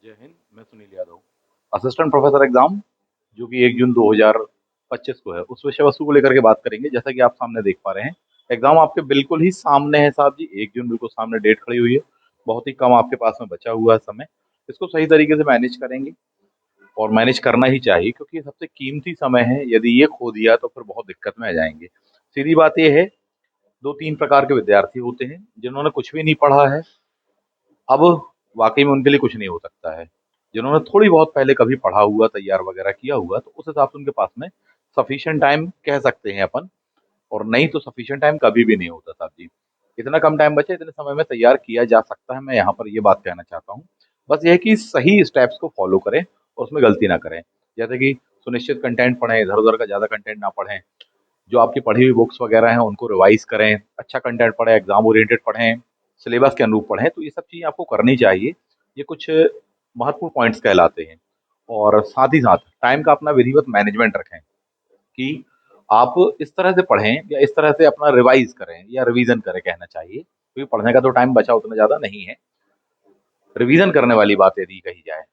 जय हिंद। मैं Sunil Yadav, assistant professor exam, जो कि 1 जून 2025 को है, उस विषय वस्तु को लेकर के बात करेंगे। जैसा कि आप सामने देख पा रहे हैं, एग्जाम आपके बिल्कुल ही सामने है साहब जी। 1 जून बिल्कुल सामने डेट खड़ी हुई है। बहुत ही कम आपके पास में बचा हुआ है समय। इसको सही तरीके से मैनेज करेंगे, और मैनेज करना ही चाहिए, क्योंकि ये सबसे कीमती समय है। यदि ये खो दिया तो फिर बहुत दिक्कत में आ जाएंगे। सीधी बात यह है, दो तीन प्रकार के विद्यार्थी होते हैं जिन्होंने कुछ भी नहीं पढ़ा है। अब वाक़ई में उनके लिए कुछ नहीं हो सकता है। जिन्होंने थोड़ी बहुत पहले कभी पढ़ा हुआ, तैयार वगैरह किया हुआ, तो उस हिसाब से उनके पास में सफिशिएंट टाइम कह सकते हैं अपन। और नहीं तो सफिशिएंट टाइम कभी भी नहीं होता साहब जी। इतना कम टाइम बचे, इतने समय में तैयार किया जा सकता है। मैं यहाँ पर ये बात कहना चाहता हूँ। बस ये है कि सही स्टेप्स को फॉलो करें और उसमें गलती ना करें। जैसे कि सुनिश्चित कंटेंट पढ़ें, इधर-उधर का ज़्यादा कंटेंट ना पढ़ें। जो आपकी पढ़ी हुई बुक्स वगैरह हैं उनको रिवाइज़ करें, अच्छा कंटेंट पढ़ें, एग्ज़ाम ओरिएंटेड पढ़ें, सिलेबस के अनुरूप पढ़ें। तो ये सब चीज़ें आपको करनी चाहिए। ये कुछ महत्वपूर्ण पॉइंट्स कहलाते हैं। और साथ ही साथ टाइम का अपना विधिवत मैनेजमेंट रखें कि आप इस तरह से पढ़ें या इस तरह से अपना रिवाइज़ करें या रिवीज़न करें कहना चाहिए। क्योंकि पढ़ने का तो टाइम बचा उतना ज़्यादा नहीं है। रिवीज़न करने वाली बात यदि कही जाए,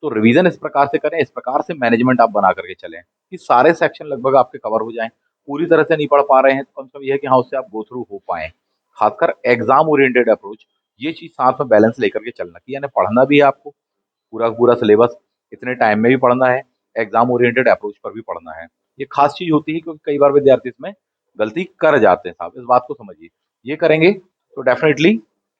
तो रिवीजन इस प्रकार से करें, इस प्रकार से मैनेजमेंट आप बना करके चलें कि सारे सेक्शन लगभग आपके कवर हो जाएँ। पूरी तरह से नहीं पढ़ पा रहे हैं तो कम से कम ये है कि हाँ, उससे आप गो थ्रू हो पाएँ। खासकर एग्ज़ाम ओरिएंटेड अप्रोच, ये चीज़ साथ में बैलेंस लेकर के चलना कि यानी पढ़ना भी है आपको, पूरा का पूरा सिलेबस इतने टाइम में भी पढ़ना है, एग्ज़ाम ओरिएंटेड अप्रोच पर भी पढ़ना है। ये खास चीज़ होती है, क्योंकि कई बार विद्यार्थी इसमें गलती कर जाते हैं साहब, इस बात को समझिए। ये करेंगे तो डेफ़िनिटली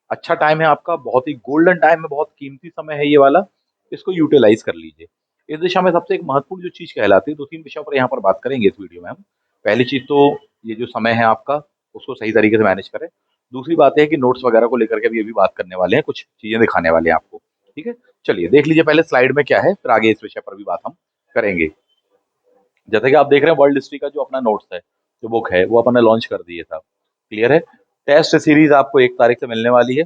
अच्छा टाइम है आपका, बहुत ही गोल्डन टाइम है, बहुत कीमती समय है ये वाला। इसको यूटिलाइज़ कर लीजिए। इस दिशा में सबसे एक महत्वपूर्ण जो चीज़ कहलाती है, 2-3 विषयों पर यहाँ पर बात करेंगे इस वीडियो में हम। पहली चीज़ तो ये जो समय है आपका, उसको सही तरीके से मैनेज करें। दूसरी बात ये है कि नोट्स वगैरह को लेकर के भी अभी बात करने वाले हैं, कुछ चीज़ें दिखाने वाले हैं आपको। ठीक है? चलिए देख लीजिए पहले स्लाइड में क्या है, फिर आगे इस विषय पर भी बात हम करेंगे। जैसा कि आप देख रहे हैं, वर्ल्ड हिस्ट्री का जो अपना नोट्स है, जो बुक है, वो अपन ने लॉन्च कर दी है साहब। क्लियर है? टेस्ट सीरीज़ आपको 1 तारीख से मिलने वाली है।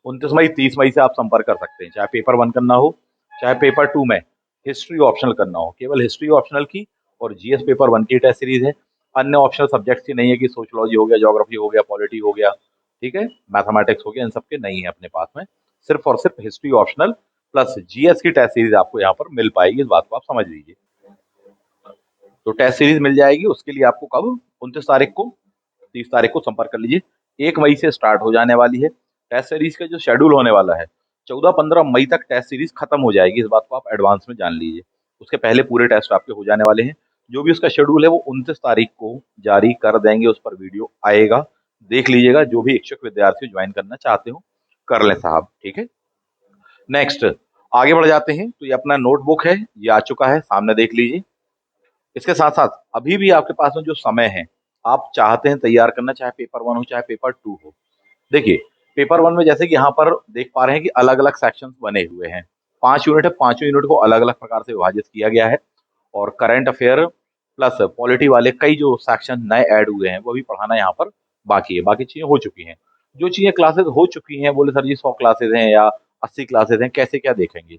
29 मई, 30 मई से आप संपर्क कर सकते हैं। चाहे पेपर 1 करना हो, चाहे पेपर 2 में हिस्ट्री ऑप्शनल करना हो। केवल हिस्ट्री ऑप्शनल की और जीएस पेपर 1 की टेस्ट सीरीज़ है। अन्य ऑप्शनल सब्जेक्ट्स की नहीं है कि सोशियोलॉजी हो गया, ज्योग्राफी हो गया, पॉलिटी हो गया, ठीक है? मैथमेटिक्स हो गया, इन सब के नहीं है अपने पास में। सिर्फ़ और सिर्फ़ हिस्ट्री ऑप्शनल प्लस जीएस की टेस्ट सीरीज़ आपको यहाँ पर मिल पाएगी, इस बात को आप समझ लीजिए। तो टेस्ट सीरीज़ मिल जाएगी, उसके लिए आपको कब? 29 तारीख को, 30 तारीख को संपर्क कर लीजिए। 1 मई से स्टार्ट हो जाने वाली है। टेस्ट सीरीज़ का जो शेड्यूल होने वाला है, 14-15 मई तक टेस्ट सीरीज़ खत्म हो जाएगी, इस बात को आप एडवांस में जान लीजिए। उसके पहले पूरे टेस्ट आपके हो जाने वाले हैं। जो भी उसका शेड्यूल है वो 29 तारीख को जारी कर देंगे, उस पर वीडियो आएगा। देख लीजिएगा, जो भी इच्छुक विद्यार्थी ज्वाइन करना चाहते हो, कर लें साहब, ठीक है? नेक्स्ट आगे बढ़ जाते हैं। तो ये अपना नोटबुक है, ये आ चुका है, सामने देख लीजिए। इसके साथ-साथ अभी भी आपके पास में जो समय है, आप चाहते हैं तैयार करना, चाहे पेपर 1 हो, चाहे पेपर 2 हो। देखिए, पेपर 1 में जैसे कि यहाँ पर देख पा रहे हैं कि अलग-अलग सेक्शंस बने हुए हैं। 5 यूनिट है, पाँचों यूनिट को अलग-अलग प्रकार से विभाजित किया गया है। और करंट अफेयर प्लस पॉलिटी वाले कई जो सेक्शन नए ऐड हुए हैं, वो अभी पढ़ाना यहाँ पर बाकी है। बाकी चीज़ें हो चुकी हैं। जो चीज़ें क्लासेस हो चुकी हैं, बोले सर जी 100 क्लासेस हैं या 80 क्लासेस हैं, कैसे क्या देखेंगे?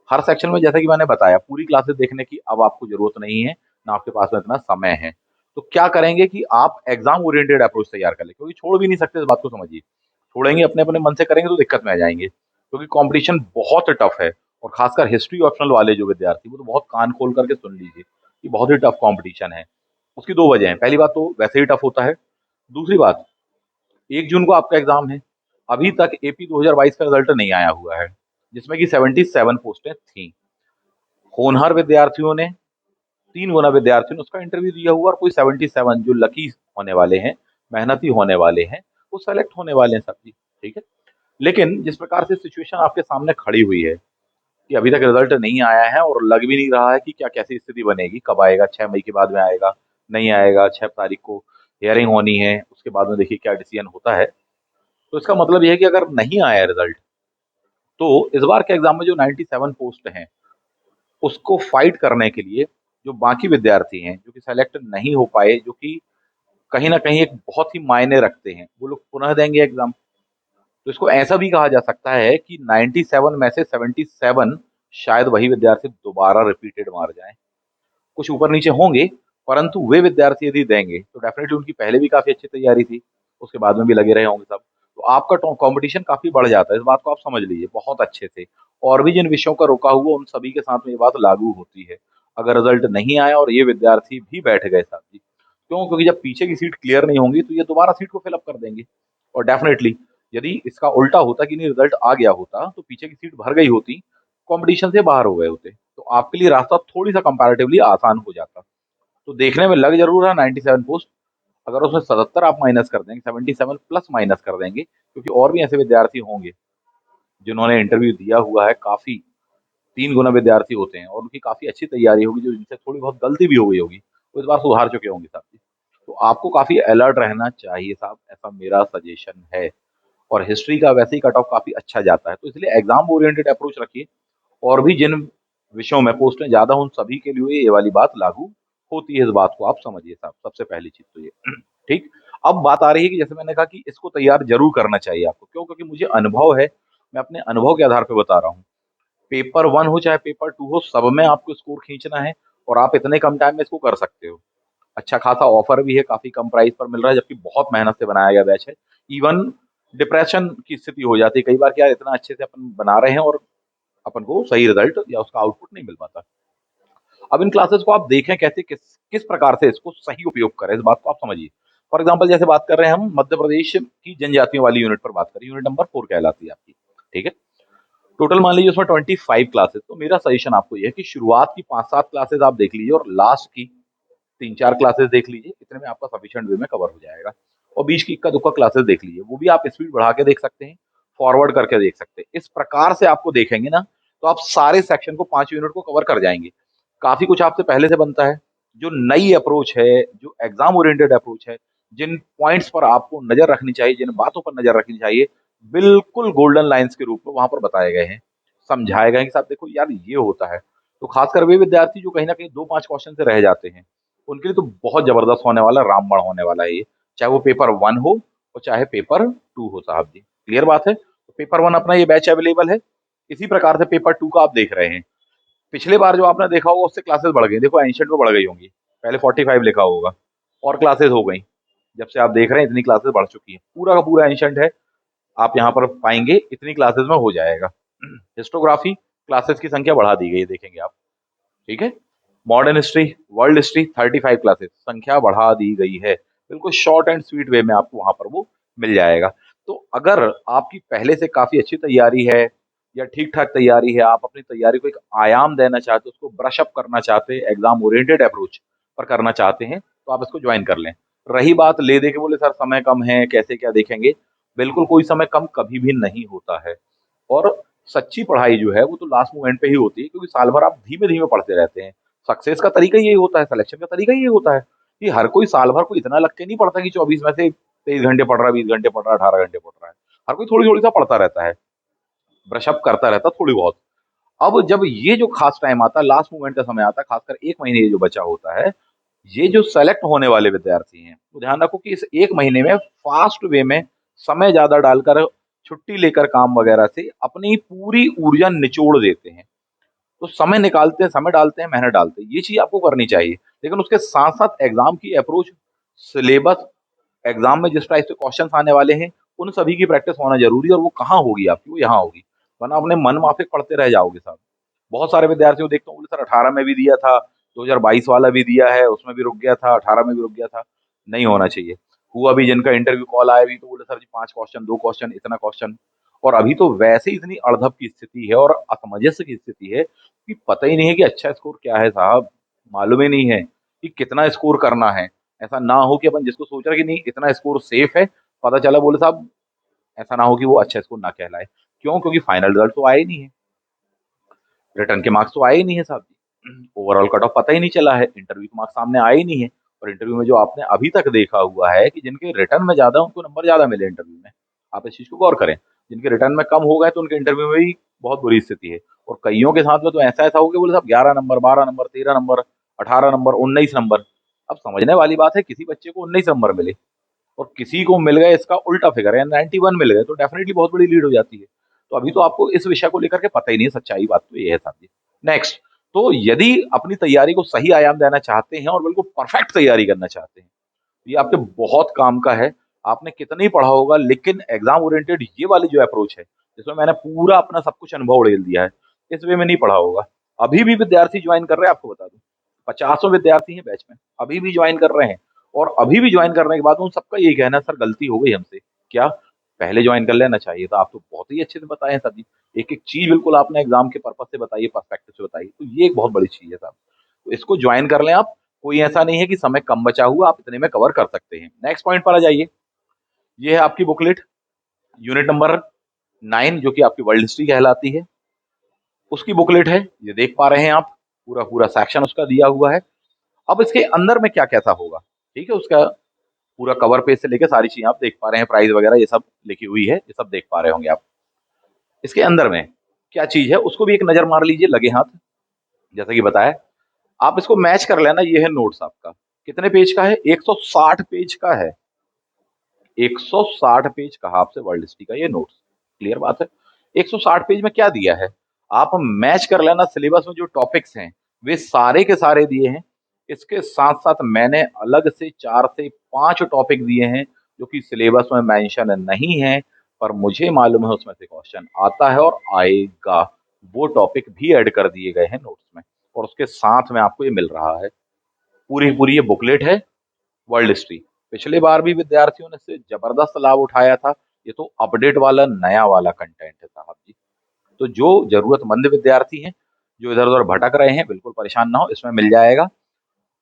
हर सेक्शन में जैसा कि मैंने बताया, पूरी क्लासेस देखने की अब आपको ज़रूरत नहीं है, ना आपके पास में इतना समय है। तो क्या करेंगे कि आप एग्ज़ाम ओरिएंटेड अप्रोच तैयार कर लें, क्योंकि छोड़ भी नहीं सकते, इस बात को समझिए। छोड़ेंगे अपने-अपने मन से करेंगे तो दिक्कत में आ जाएँगे, क्योंकि कॉम्पिटिशन बहुत टफ है। और खासकर हिस्ट्री ऑप्शनल वाले जो विद्यार्थी, वो तो बहुत कान खोल करके सुन लीजिए, कि बहुत ही टफ कॉम्पिटिशन है। उसकी 2 वजह हैं, पहली बात तो वैसे ही टफ होता है, दूसरी बात 1 जून को आपका एग्ज़ाम है। अभी तक एपी 2022 का रिज़ल्ट नहीं आया हुआ है, जिसमें कि 77 पोस्टें थीं। होनहार विद्यार्थियों ने, 3 गुना विद्यार्थियों ने उसका इंटरव्यू दिया हुआ, और कोई 77 जो लकी होने वाले हैं, मेहनती होने वाले हैं, वो सेलेक्ट होने वाले हैं साहब जी, ठीक है? लेकिन जिस प्रकार से सिचुएशन आपके सामने खड़ी हुई है कि अभी तक रिजल्ट नहीं आया है, और लग भी नहीं रहा है कि क्या कैसी स्थिति बनेगी, कब आएगा, 6 मई के बाद में आएगा, नहीं आएगा, 6 तारीख को हियरिंग होनी है, उसके बाद में देखिए क्या डिसीजन होता है। तो इसका मतलब ये है कि अगर नहीं आया रिजल्ट, तो इस बार के एग्ज़ाम में जो 97 पोस्ट हैं, उसको फाइट करने के लिए जो बाकी विद्यार्थी हैं, जो कि सेलेक्ट नहीं हो पाए, जो कि कहीं न कहीं एक बहुत ही मायने रखते हैं, वो लोग पुनः देंगे एग्ज़ाम। तो इसको ऐसा भी कहा जा सकता है कि 97 में से 77 शायद वही विद्यार्थी दोबारा रिपीटेड मार जाएँ। कुछ ऊपर-नीचे होंगे, परंतु वे विद्यार्थी यदि देंगे, तो डेफ़िनेटली उनकी पहले भी काफ़ी अच्छी तैयारी थी, उसके बाद में भी लगे रहे होंगे सब। तो आपका टो कॉम्पिटिशन काफ़ी बढ़ जाता है, इस बात को आप समझ लीजिए बहुत अच्छे से। और भी जिन विषयों का रुका हुआ उन सभी के साथ में ये बात लागू होती है। अगर रिजल्ट नहीं आया और ये विद्यार्थी भी बैठ गए साहब जी, क्यों? क्योंकि जब पीछे की सीट क्लियर नहीं होंगी तो ये दोबारा सीट को फिल अप कर देंगे। और डेफिनेटली यदि इसका उल्टा होता कि नहीं रिजल्ट आ गया होता तो पीछे की सीट भर गई होती, कंपटीशन से बाहर हो गए होते, तो आपके लिए रास्ता थोड़ी सा कंपैरेटिवली आसान हो जाता। तो देखने में लग जरूर रहा 97 पोस्ट, अगर उसमें 77 आप माइनस कर देंगे, 77 प्लस माइनस कर देंगे, क्योंकि और भी ऐसे विद्यार्थी होंगे जिन्होंने इंटरव्यू दिया हुआ है, काफी 3 गुना विद्यार्थी होते हैं और उनकी काफी अच्छी तैयारी होगी, जो जिनसे थोड़ी बहुत गलती भी हो गई होगी, वो इस बार सुधार चुके होंगे साहब जी। तो आपको काफी अलर्ट रहना चाहिए साहब, ऐसा मेरा सजेशन है। और हिस्ट्री का वैसे ही कट ऑफ काफी अच्छा जाता है, तो इसलिए एग्जाम ओरिएंटेड अप्रोच रखिए। और भी जिन विषयों में पोस्टें ज्यादा उन सभी के लिए ये वाली बात लागू होती है, इस बात को आप समझिए साहब, सबसे पहली चीज तो ये। ठीक। अब बात आ रही है कि जैसे मैंने कहा कि इसको तैयार जरूर करना चाहिए आपको, क्यों? क्योंकि मुझे अनुभव है, मैं अपने अनुभव के आधार पर बता रहा हूँ। पेपर वन हो चाहे पेपर टू हो, सब में आपको स्कोर खींचना है, और आप इतने कम टाइम में इसको कर सकते हो। अच्छा खासा ऑफर भी है, काफी कम प्राइस पर मिल रहा है, जबकि बहुत मेहनत से बनाया गया बैच है। इवन डिप्रेशन की स्थिति हो जाती है कई बार, क्या इतना अच्छे से अपन बना रहे हैं और अपन को सही रिजल्ट या उसका आउटपुट नहीं मिल पाता। अब इन क्लासेस को आप देखें कैसे, किस किस प्रकार से इसको सही उपयोग करें, इस बात को आप समझिए। फॉर एग्जाम्पल जैसे बात कर रहे हैं हम मध्य प्रदेश की जनजातियों वाली यूनिट पर बात करें, यूनिट नंबर 4 कहलाती है आपकी। ठीक है। टोटल मान लीजिए उसमें 25 क्लासेस, तो मेरा सजेशन आपको ये है कि शुरुआत की 5-7 क्लासेस आप देख लीजिए और लास्ट की 3-4 क्लासेस देख लीजिए, इतने में आपका सफिशिएंट वे में कवर हो जाएगा। और बीच की इक्का दुक्का क्लासेस देख लीजिए, वो भी आप स्पीड बढ़ा के देख सकते हैं, फॉरवर्ड करके देख सकते हैं। इस प्रकार से आपको देखेंगे ना, तो आप सारे सेक्शन को 5 यूनिट को कवर कर जाएंगे। काफी कुछ आपसे पहले से बनता है। जो नई अप्रोच है, जो एग्जाम ओरिएंटेड अप्रोच है, जिन पॉइंट्स पर आपको नजर रखनी चाहिए, जिन बातों पर नजर रखनी चाहिए, बिल्कुल गोल्डन लाइंस के रूप में वहां पर बताए गए हैं, समझाए गए हैं कि साहब देखो यार ये होता है। तो खासकर वे विद्यार्थी जो कहीं ना कहीं 2-5 क्वेश्चन से रह जाते हैं, उनके लिए तो बहुत जबरदस्त होने वाला, रामबाण होने वाला है ये। चाहे वो पेपर वन हो और चाहे पेपर टू हो साहब जी, क्लियर बात है। तो पेपर वन अपना ये बैच अवेलेबल है, इसी प्रकार से पेपर टू का आप देख रहे हैं। पिछले बार जो आपने देखा होगा उससे क्लासेस बढ़ गई, देखो एंशियंट में बढ़ गई होंगी, पहले 45 लिखा होगा, और क्लासेस हो गई। जब से आप देख रहे हैं इतनी क्लासेस बढ़ चुकी हैं, पूरा का पूरा एंशियंट है, आप यहाँ पर पाएंगे इतनी क्लासेस में हो जाएगा। हिस्टोग्राफी क्लासेस की संख्या बढ़ा दी गई है, देखेंगे आप। ठीक है। Modern history, world history 35 classes, संख्या बढ़ा दी गई है। बिल्कुल शॉर्ट एंड स्वीट वे में आपको वहां पर वो मिल जाएगा। तो अगर आपकी पहले से काफी अच्छी तैयारी है या ठीक ठाक तैयारी है, आप अपनी तैयारी को एक आयाम देना चाहते हो, उसको ब्रश अप करना चाहते हैं, एग्जाम ओरिएंटेड अप्रोच पर करना चाहते हैं, तो आप इसको ज्वाइन कर लें। रही बात ले दे के बोले सर समय कम है कैसे क्या देखेंगे, बिल्कुल कोई समय कम कभी भी नहीं होता है। और सच्ची पढ़ाई जो है वो तो लास्ट मोमेंट पे ही होती है, क्योंकि साल भर आप धीमे धीमे पढ़ते रहते हैं। सक्सेस का तरीका यही होता है, सिलेक्शन का तरीका यही होता है कि हर कोई साल भर को इतना लग के नहीं पढ़ता कि 24 में से 23 घंटे पढ़ रहा है, 20 घंटे पढ़ रहा है, 18 घंटे पढ़ रहा है। हर कोई थोड़ी थोड़ी सा पढ़ता रहता है, ब्रशअप करता रहता है थोड़ी बहुत। अब जब ये जो खास टाइम आता है, लास्ट मोमेंट का समय आता है, खासकर 1 महीने ये जो बचा होता है, ये जो सेलेक्ट होने वाले विद्यार्थी हैं, तो ध्यान रखो कि इस 1 महीने में फास्ट वे में समय ज्यादा डालकर, छुट्टी लेकर काम वगैरह से अपनी पूरी ऊर्जा निचोड़ देते हैं। तो समय निकालते हैं, समय डालते हैं, मेहनत डालते हैं, ये चीज आपको करनी चाहिए। लेकिन उसके साथ साथ एग्जाम की अप्रोच, सिलेबस, एग्जाम में जिस टाइप से क्वेश्चन आने वाले हैं, उन सभी की प्रैक्टिस होना जरूरी है। और वो कहाँ होगी आपकी, वो यहाँ होगी, वरना अपने मन माफिक पढ़ते रह जाओगे साहब। बहुत सारे विद्यार्थियों को देखता हूँ, बोले सर 18 में भी दिया था, 2022 वाला भी दिया है, उसमें भी रुक गया था, 18 में भी रुक गया था। नहीं होना चाहिए। हुआ भी जिनका इंटरव्यू कॉल आया भी तो बोले सर जी 5 क्वेश्चन, 2 क्वेश्चन, इतना क्वेश्चन। और अभी तो वैसे ही इतनी अड़धप की स्थिति है और असमंजस की स्थिति है कि पता ही नहीं है कि अच्छा स्कोर क्या है साहब, मालूम ही नहीं है कि कितना स्कोर करना है। ऐसा ना हो कि अपन जिसको सोच रहे कि नहीं इतना स्कोर सेफ है, पता चला बोले साहब ऐसा ना हो कि वो अच्छा स्कोर ना कहलाए। क्यों? क्योंकि फाइनल रिजल्ट तो आया ही नहीं है, रिटर्न के मार्क्स तो आए ही नहीं है साहब जी, ओवरऑल कट ऑफ पता ही नहीं चला है, इंटरव्यू के मार्क्स सामने आए ही नहीं है। और इंटरव्यू में जो आपने अभी तक देखा हुआ है कि जिनके रिटर्न में ज्यादा उनको नंबर ज्यादा मिले इंटरव्यू में, आप इस चीज को गौर करें। जिनके रिटर्न में कम हो गए तो उनके इंटरव्यू में भी बहुत बुरी स्थिति है। और कईयों के साथ में तो ऐसा ऐसा हो गया बोले साहब 11 number, 12 number, 13 number, 18 number, 19 number. अब समझने वाली बात है, किसी बच्चे को 19 नंबर मिले और किसी को मिल गए इसका उल्टा फिगर है 91 मिल गए, तो डेफिनेटली बहुत बड़ी लीड हो जाती है। तो अभी तो आपको इस विषय को लेकर के पता ही नहीं है, सच्चाई बात तो ये है साहब जी। नेक्स्ट, तो यदि अपनी तैयारी को सही आयाम देना चाहते हैं और बिल्कुल परफेक्ट तैयारी करना चाहते हैं, तो ये आपके बहुत काम का है। आपने कितना ही पढ़ा होगा, लेकिन एग्जाम ओरिएंटेड ये वाली जो अप्रोच है, जिसमें मैंने पूरा अपना सब कुछ अनुभव उड़ेल दिया है। इस वे में नहीं पढ़ा होगा। अभी भी विद्यार्थी ज्वाइन कर रहे हैं, आपको बता दूं, पचासों विद्यार्थी हैं बैच में, अभी भी ज्वाइन कर रहे हैं। और अभी भी ज्वाइन करने के बाद उन सबका यही कहना है, सर गलती हो गई हमसे। क्या? पहले ज्वाइन कर लेना चाहिए था। आप तो बहुत ही अच्छे से बताए हैं सर जी, एक एक चीज बिल्कुल आपने एग्जाम के पर्पज से बताई है, पर्सपेक्टिव से बताई, तो ये एक बहुत बड़ी चीज है साहब। तो इसको ज्वाइन कर लें आप। कोई ऐसा नहीं है कि समय कम बचा हुआ, आप इतने में कवर कर सकते हैं। नेक्स्ट पॉइंट पर आ जाइए। ये है आपकी बुकलेट, यूनिट नंबर 9, जो कि आपकी वर्ल्ड हिस्ट्री कहलाती है, उसकी बुकलेट है। ये देख पा रहे हैं आप, पूरा पूरा सेक्शन उसका दिया हुआ है। अब इसके अंदर में क्या कैसा होगा, ठीक है, उसका पूरा कवर पेज से लेके सारी चीजें आप देख पा रहे हैं, प्राइस वगैरह ये सब लिखी हुई है, ये सब देख पा रहे होंगे आप। इसके अंदर में क्या चीज है उसको भी एक नजर मार लीजिए लगे हाथ। जैसा कि बताया, आप इसको मैच कर लेना। ये है नोट्स आपका, कितने पेज का है? 160 पेज का है। 160 पेज कहा आपसे वर्ल्ड हिस्ट्री का ये नोट्स। क्लियर बात है। 160 पेज में क्या दिया है, आप मैच कर लेना। सिलेबस में जो टॉपिक्स हैं वे सारे के सारे दिए हैं। इसके साथ साथ मैंने अलग से 4 से 5 टॉपिक दिए हैं जो कि सिलेबस में मेंशन नहीं है, पर मुझे मालूम है उसमें से क्वेश्चन आता है और आएगा। वो टॉपिक भी ऐड कर दिए गए हैं नोट्स में, और उसके साथ में आपको ये मिल रहा है। पूरी पूरी ये बुकलेट है वर्ल्ड हिस्ट्री। पिछले बार भी विद्यार्थियों ने इससे जबरदस्त लाभ उठाया था। ये तो अपडेट वाला नया वाला कंटेंट है साहब जी। तो जो जरूरतमंद विद्यार्थी हैं, जो इधर उधर भटक रहे हैं, बिल्कुल परेशान ना हो, इसमें मिल जाएगा।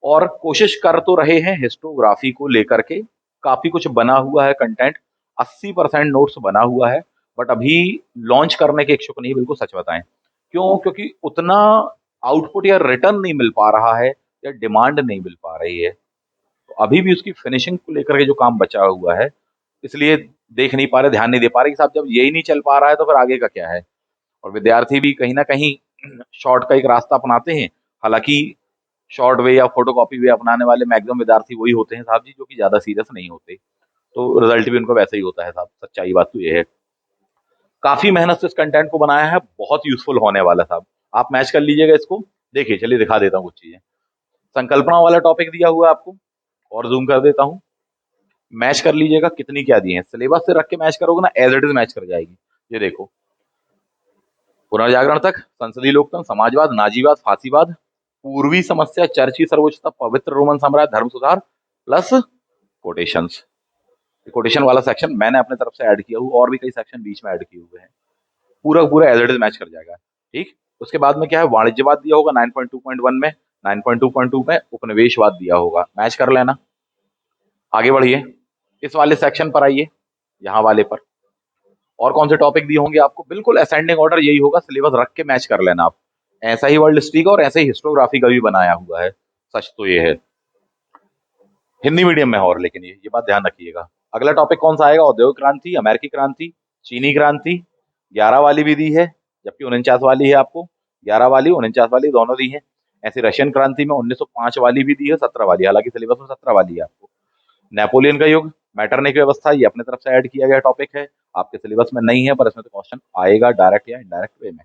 और कोशिश कर तो रहे हैं हिस्टोग्राफी को लेकर के, काफी कुछ बना हुआ है कंटेंट, 80% नोट्स बना हुआ है, बट अभी लॉन्च करने के इच्छुक नहीं। बिल्कुल सच बताएं क्यों? क्योंकि उतना आउटपुट या रिटर्न नहीं मिल पा रहा है, या डिमांड नहीं मिल पा रही है। तो अभी भी उसकी फिनिशिंग को लेकर के जो काम बचा हुआ है, इसलिए देख नहीं पा रहे, ध्यान नहीं दे पा रहे कि साहब जब यही नहीं चल पा रहा है तो फिर आगे का क्या है। और विद्यार्थी भी कहीं ना कहीं शॉर्ट का एक रास्ता अपनाते हैं। हालांकि शॉर्ट वे या फोटोकॉपी वे अपनाने वाले मैक्सिमम विद्यार्थी वही होते हैं साहब जी, जो कि ज्यादा सीरियस नहीं होते। तो रिजल्ट भी उनका वैसा ही होता है साहब, सच्चाई बात तो ये है। काफी मेहनत से इस कंटेंट को बनाया है, बहुत यूजफुल होने वाला साहब। आप मैच कर लीजिएगा इसको। देखिए, चलिए दिखा देता हूँ कुछ चीजें। संकल्पना वाला टॉपिक दिया हुआ है आपको, और जूम कर देता हूँ। मैच कर लीजिएगा कितनी क्या दी है। सिलेबस से रख के मैच करोगे ना, एज इट इज मैच कर जाएगी। ये देखो, पुनर्जागरण तक, संसदीय लोकतंत्र, समाजवाद, नाजीवाद, फांसीवाद, पूर्वी समस्या, चर्ची सर्वोच्चता, पवित्र रोमन साम्राज्य, धर्म सुधार, प्लस कोटेशंस। कोटेशन वाला सेक्शन मैंने अपने तरफ से ऐड किया हुआ, और भी कई सेक्शन बीच में ऐड किए हुए हैं। पूरा पूरा एज इट इज मैच कर जाएगा। ठीक। उसके बाद में क्या है, वाणिज्यवाद दिया होगा 9.2.1 में, 9.2.2 में उपनिवेशवाद दिया होगा, मैच कर लेना। आगे बढ़िए, इस वाले सेक्शन पर आइए, यहाँ वाले पर। और कौन से टॉपिक दिए होंगे आपको? बिल्कुल असेंडिंग ऑर्डर यही होगा, सिलेबस रख के मैच कर लेना आप। ऐसा ही वर्ल्ड हिस्ट्री का और ऐसे ही हिस्टोग्राफी का भी बनाया हुआ है। सच तो ये है, हिंदी मीडियम में है, और लेकिन ये बात ध्यान रखिएगा। अगला टॉपिक कौन सा आएगा? औद्योगिक क्रांति, अमेरिकी क्रांति, चीनी क्रांति। 11 वाली भी दी है, जबकि 49 वाली है आपको। 11 वाली 49 वाली दोनों दी है। ऐसे रशियन क्रांति में 1905 वाली भी दी है, 17 वाली, हालांकि सिलेबस में 17 वाली है आपको। नेपोलियन का युग, मैटरनिक व्यवस्था, ये अपने तरफ से ऐड किया गया टॉपिक है, आपके सिलेबस में नहीं है, पर इसमें तो क्वेश्चन आएगा डायरेक्ट या इनडायरेक्ट वे में।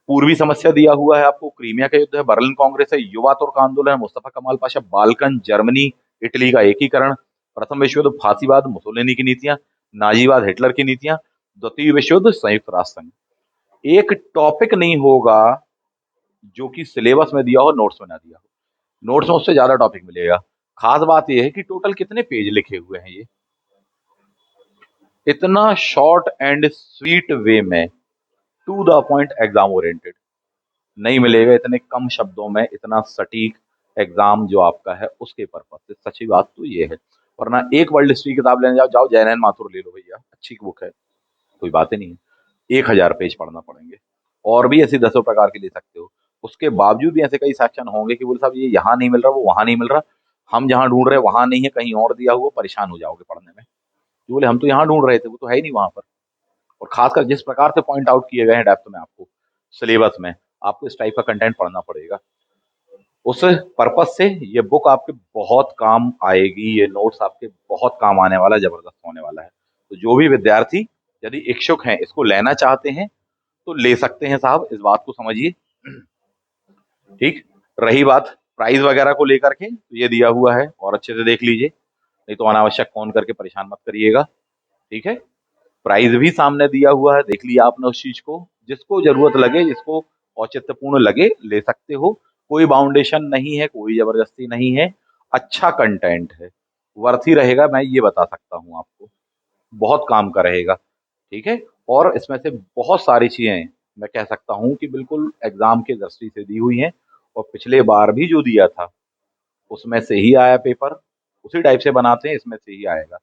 पूर्वी समस्या दिया हुआ है आपको, क्रीमिया का युद्ध है, बर्लिन कांग्रेस है, युवा तुर्क आंदोलन है, मुस्तफा कमाल पाशा, बाल्कन, जर्मनी, इटली का एकीकरण, प्रथम विश्व युद्ध, फांसीवाद, मुसोलिनी की नीतियां, नाजीवाद, हिटलर की नीतियां, द्वितीय विश्व युद्ध, संयुक्त राष्ट्र संघ। एक टॉपिक नहीं होगा जो कि सिलेबस में दिया हो, नोट्स में ना दिया हो। नोट्स में उससे ज्यादा टॉपिक मिलेगा। खास बात यह है कि टोटल कितने पेज लिखे हुए हैं, ये इतना शॉर्ट एंड स्वीट वे में, to the point, exam oriented नहीं मिलेगा इतने कम शब्दों में, इतना सटीक एग्जाम जो आपका है उसके पर्पज से। सच्ची बात तो ये है। वरना एक वर्ल्ड हिस्ट्री की किताब लेने जाओ, जयनैन माथुर ले लो भैया, अच्छी बुक है, कोई बात ही नहीं है। 1000 पेज पढ़ना पड़ेंगे। और भी ऐसी दसों प्रकार की ले सकते हो। उसके बावजूद भी ऐसे कई सेक्शन होंगे कि बोले साहब ये यहाँ नहीं मिल रहा, वो वहां नहीं मिल रहा, हम जहाँ ढूंढ रहे वहां नहीं है, कहीं और दिया हुआ, परेशान हो जाओगे पढ़ने में। तो बोले हम तो यहाँ ढूंढ रहे थे, वो तो है ही नहीं वहां पर। और खासकर जिस प्रकार से पॉइंट आउट किए गए हैं डेप्थ में आपको सिलेबस में, आपको इस टाइप का कंटेंट पढ़ना पड़ेगा। उस पर्पज से ये बुक आपके बहुत काम आएगी, ये नोट्स आपके बहुत काम आने वाला, जबरदस्त होने वाला है। तो जो भी विद्यार्थी यदि इच्छुक हैं, इसको लेना चाहते हैं, तो ले सकते हैं साहब, इस बात को समझिए। ठीक। रही बात प्राइस वगैरह को लेकर के, तो ये दिया हुआ है, और अच्छे से देख लीजिए, नहीं तो अनावश्यक फोन करके परेशान मत करिएगा। ठीक है। प्राइस भी सामने दिया हुआ है, देख लिया आपने उस चीज को। जिसको जरूरत लगे, जिसको औचित्यपूर्ण लगे, ले सकते हो। कोई बाउंडेशन नहीं है, कोई जबरदस्ती नहीं है। अच्छा कंटेंट है, वर्थ ही रहेगा, मैं ये बता सकता हूँ आपको। बहुत काम का रहेगा। ठीक है। और इसमें से बहुत सारी चीजें मैं कह सकता हूँ कि बिल्कुल एग्जाम के दृष्टि से दी हुई हैं। और पिछले बार भी जो दिया था उसमें से ही आया पेपर, उसी टाइप से बनाते हैं, इसमें से ही आएगा,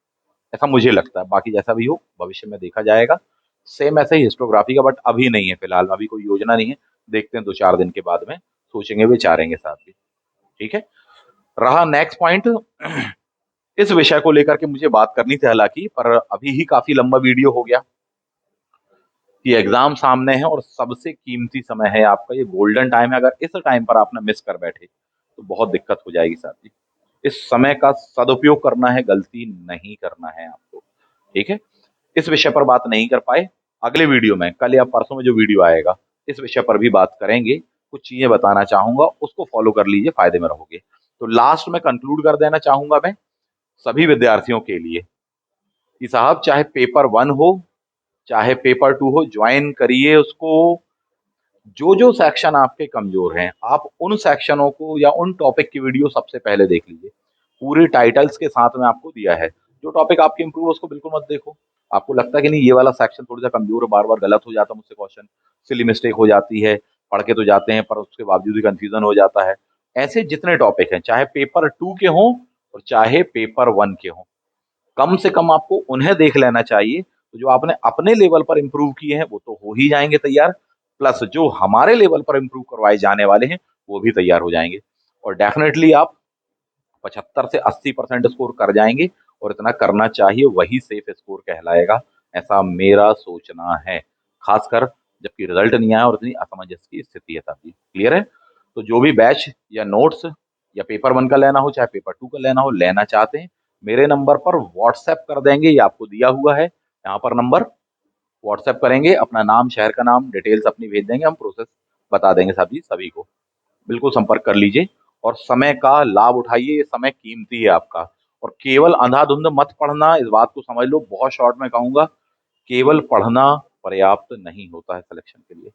ऐसा मुझे लगता है। बाकी जैसा भी हो भविष्य में देखा जाएगा। सेम ऐसे ही हिस्टोग्राफी का, बट अभी नहीं है फिलहाल, अभी कोई योजना नहीं है। देखते हैं 2-4 दिन के बाद में सोचेंगे विचारेंगे साथ भी। ठीक है। रहा नेक्स्ट पॉइंट, इस विषय को लेकर के मुझे बात करनी थी हालांकि, पर अभी ही काफी लंबा वीडियो हो गया कि एग्जाम सामने है और सबसे कीमती समय है आपका, ये गोल्डन टाइम है। अगर इस टाइम पर आपने मिस कर बैठे तो बहुत दिक्कत हो जाएगी साथी। इस समय का सदुपयोग करना है, गलती नहीं करना है आपको। ठीक है। इस विषय पर बात नहीं कर पाए, अगले वीडियो में कल या परसों में जो वीडियो आएगा इस विषय पर भी बात करेंगे। कुछ चीजें बताना चाहूंगा, उसको फॉलो कर लीजिए, फायदे में रहोगे। तो लास्ट में कंक्लूड कर देना चाहूंगा मैं सभी विद्यार्थियों के लिए कि साहब, चाहे पेपर 1 हो चाहे पेपर 2 हो, ज्वाइन करिए उसको। जो जो सेक्शन आपके कमजोर हैं, आप उन सेक्शनों को या उन टॉपिक की वीडियो सबसे पहले देख लीजिए। पूरी टाइटल्स के साथ में आपको दिया है। जो टॉपिक आपके इंप्रूव, उसको बिल्कुल मत देखो। आपको लगता है कि नहीं ये वाला सेक्शन थोड़ा सा कमजोर है, बार बार गलत हो जाता है मुझसे क्वेश्चन, सिली मिस्टेक हो जाती है, पढ़ के तो जाते हैं पर उसके बावजूद भी कंफ्यूजन हो जाता है। ऐसे जितने टॉपिक हैं, चाहे पेपर 2 के हों और चाहे पेपर 1 के हों, कम से कम आपको उन्हें देख लेना चाहिए। तो जो आपने अपने लेवल पर इंप्रूव किए हैं वो तो हो ही जाएंगे तैयार, प्लस जो हमारे लेवल पर इंप्रूव करवाए जाने वाले हैं वो भी तैयार हो जाएंगे। और डेफिनेटली आप 75 से 80% स्कोर कर जाएंगे। और इतना करना चाहिए, वही सेफ स्कोर कहलाएगा, ऐसा मेरा सोचना है। खासकर जबकि रिजल्ट नहीं आया और इतनी असमंजस की स्थिति है तभी। क्लियर है। तो जो भी बैच या नोट्स या पेपर 1 का लेना हो चाहे पेपर 2 का लेना हो, लेना चाहते हैं, मेरे नंबर पर व्हाट्सएप कर देंगे, ये आपको दिया हुआ है यहाँ पर नंबर। व्हाट्सएप करेंगे, अपना नाम, शहर का नाम, डिटेल्स अपनी भेज देंगे, हम प्रोसेस बता देंगे सभी को। बिल्कुल संपर्क कर लीजिए और समय का लाभ उठाइए, ये समय कीमती है आपका। और केवल अंधाधुंध मत पढ़ना, इस बात को समझ लो। बहुत शॉर्ट में कहूंगा, केवल पढ़ना पर्याप्त नहीं होता है सिलेक्शन के लिए।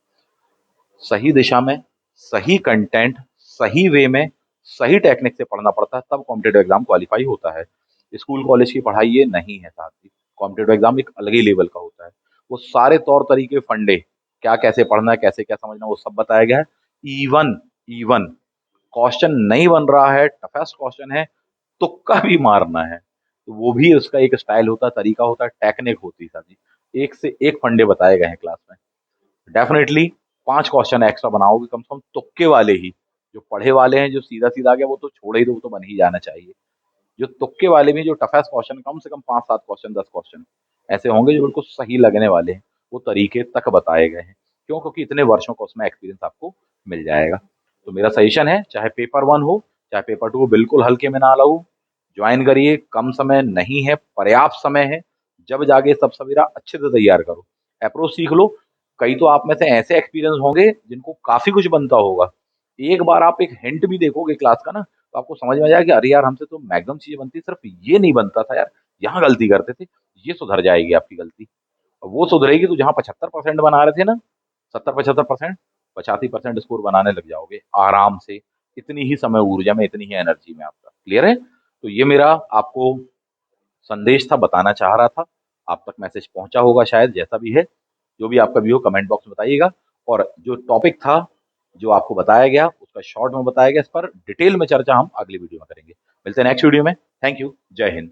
सही दिशा में, सही कंटेंट, सही वे में, सही टेक्निक से पढ़ना पड़ता है, तब कॉम्पिटेटिव एग्जाम क्वालिफाई होता है। स्कूल कॉलेज की पढ़ाई ये नहीं है साथ ही। कॉम्पिटेटिव एग्जाम एक अलग ही लेवल का होता है। वो सारे तौर तरीके, फंडे, क्या कैसे पढ़ना है, कैसे क्या समझना, वो सब बताया गया है। इवन इवन क्वेश्चन नहीं बन रहा है, टफेस्ट क्वेश्चन है, तुक्का भी मारना है, तो वो भी उसका एक स्टाइल होता है, तरीका होता है, टेक्निक होती है साथी। एक से एक फंडे बताए गए हैं क्लास में। डेफिनेटली 5 क्वेश्चन एक्स्ट्रा बनाओगे कम से कम, तुक्के वाले ही। जो पढ़े वाले हैं, जो सीधा सीधा आ गया वो तो छोड़ ही दो, वो तो बन ही जाना चाहिए। जो तुक्के वाले भी, जो टफेस्ट क्वेश्चन, कम से कम 5-7 क्वेश्चन, 10 क्वेश्चन ऐसे होंगे जो बिल्कुल सही लगने वाले हैं, वो तरीके तक बताए गए हैं। क्यों? क्योंकि इतने वर्षों का उसमें एक्सपीरियंस आपको मिल जाएगा। तो मेरा सजेशन है, चाहे पेपर 1 हो चाहे पेपर 2 हो, बिल्कुल हल्के में ना लो। ज्वाइन करिए, कम समय नहीं है, पर्याप्त समय है। जब जागे सब सवेरा अच्छे से तैयार करो, अप्रोच सीख लो। कई तो आप में से ऐसे एक्सपीरियंस होंगे जिनको काफी कुछ बनता होगा। एक बार आप एक हिंट भी देखोगे क्लास का ना, तो आपको समझ में आ जाएगा कि अरे यार, हमसे तो मैक्सिमम चीजें बनती, सिर्फ ये नहीं बनता था यार, यहाँ गलती करते थे। ये सुधर जाएगी आपकी गलती। और वो सुधरेगी तो जहाँ 75% बना रहे थे ना, 70-75%, 85% स्कोर बनाने लग जाओगे आराम से। इतनी ही समय ऊर्जा में, इतनी ही एनर्जी में आपका। क्लियर है। तो ये मेरा आपको संदेश था, बताना चाह रहा था। आप तक मैसेज पहुंचा होगा शायद, जैसा भी है। जो भी आपका व्यू हो कमेंट बॉक्स में बताइएगा। और जो टॉपिक था, जो आपको बताया गया, उसका शॉर्ट में बताया गया, इस पर डिटेल में चर्चा हम अगली वीडियो में करेंगे। मिलते हैं नेक्स्ट वीडियो में। Thank you. जय हिंद।